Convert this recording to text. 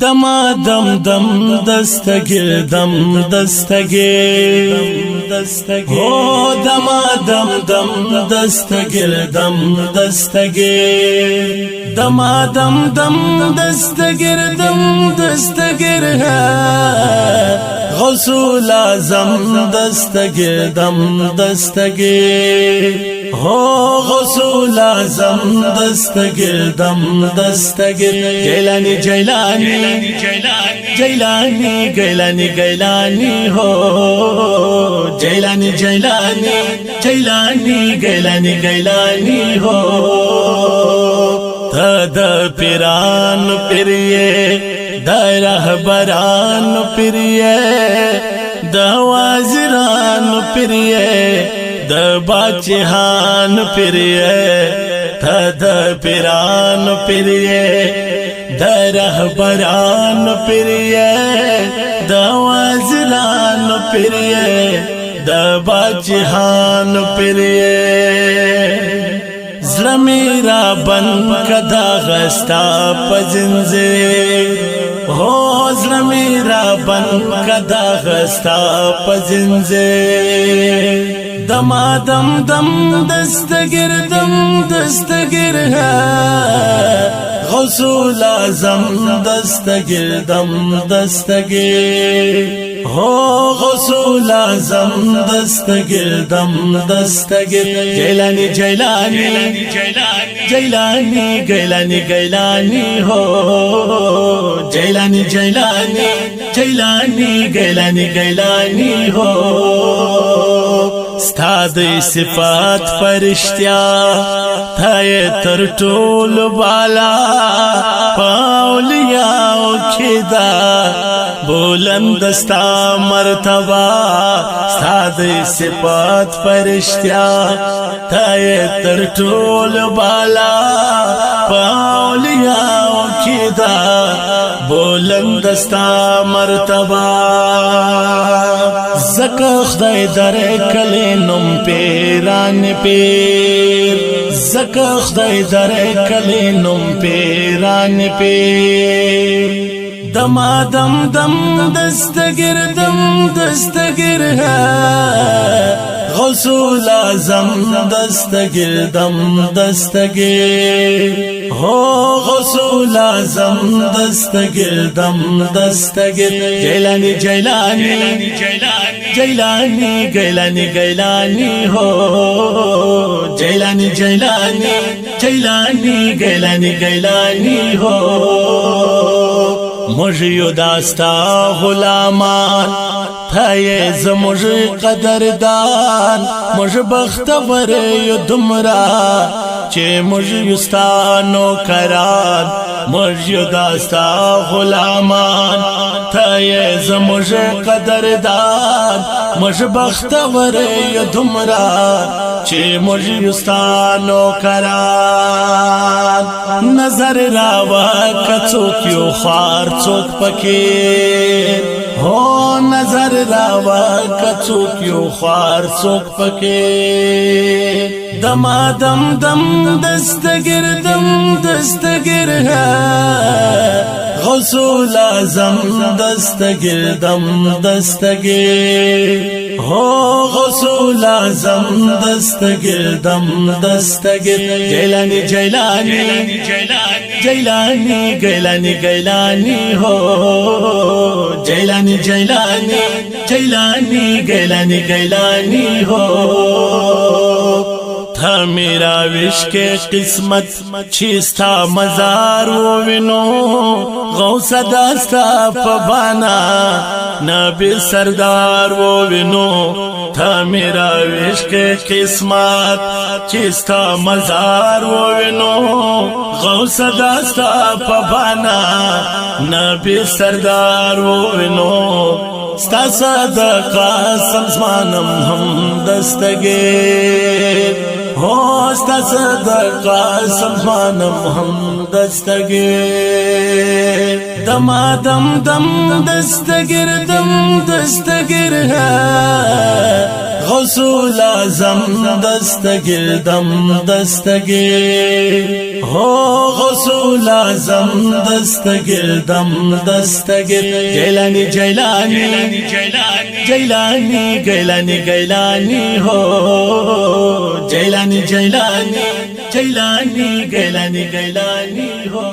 دما دم دم دستگیر دم دستگیر او دما دم دم دستگیر دم دستگیر دما دم دم دستگیر دم دستگیر غسول اعظم دستگیر دم دستگیر ہو غسول اعظم دستگیر دم دستگیر جیلانی جیلانی جیلانی گیلانی گیلانی ہو جیلانی جیلانی جیلانی گیلانی گیلانی ہو تد پیران پیریے دا رہبران پیریے دا وزیران پیریے دا باچہان پیریے دا پیران پیریے دا رہبران پیریے دا وزیران پیریے دا باچہان پیریے زړه میرا بند کدا غستا پزنځیر هو زړه میرا بند کدا غستا پزنځیر دما دم دم دستگیر دم دستگیر غسول اعظم دستگیر دم دستگیر ہو غسول اعظم دستگیر دم دستگیر جیلانی جیلانی جیلانی گیلانی گیلانی ہو جیلانی جیلانی جیلانی گیلانی گیلانی ہو ستاد صفات فرشتیا تھائے تر ټول بالا پاولیاو کھدا بلندستا مرتبہ ستاد صفات فرشتیا تھائے تر ټول بالا پاولیاو کھدا بلندستا مرتبہ زکا خدای در کلی نم پیران پیر زکا خدای در کلی نم پیران پیر دما دم دم دستگیر دم دستگیر غسول اعظم دستگیر دم دستگیر ہو غسول اعظم دستگیر دم دستگیر جیلانی جیلانی جیلانی گیلانی گیلانی ہو جیلانی جیلانی جیلانی گیلانی گیلانی ہو مجھیو داستا غلامان تھائے زمج قدردان مجھ بختور یو دمرا چے مجھیستانو کران مجھیو داستا غلامان تھائے زمج قدردان مجھ بختور یو دمرا چے مجھیستانو کران نظر راوا کچوک یو خوار چوک پکیر ہو نظر راوا کچوک یو خوار چوک پکیر دما دم دم دستگیر دم دستگیر غسول اعظم دستگیر دم دستگیر ہو غسول اعظم دستگیر دم دستگیر جیلانی جیلانی جیلانی گیلانی گیلانی ہو جیلانی جیلانی جیلانی گیلانی گیلانی ہو تھا میرا وشک قسمت چیستا مزار وینو غوث داستا پبانا نبی سردار وینو تھا میرا وشک قسمت چیستا مزار وینو غوث داستا پبانا نبی سردار وینو ستا صدقہ سمزمانم ہم دستگیر होस्ता सदका सम्मानम हम दस्तगीर दमादम दम दस्तगीर है गौसुल आज़म दस्तगीर दम दस्तगीर हो गौसुल आज़म दस्तगीर दम दस्तगीर जैलानी जैलानी जैलानी गैलानी गैलानी हो जैलानी जैलानी जैलानी गैलानी गैलानी हो।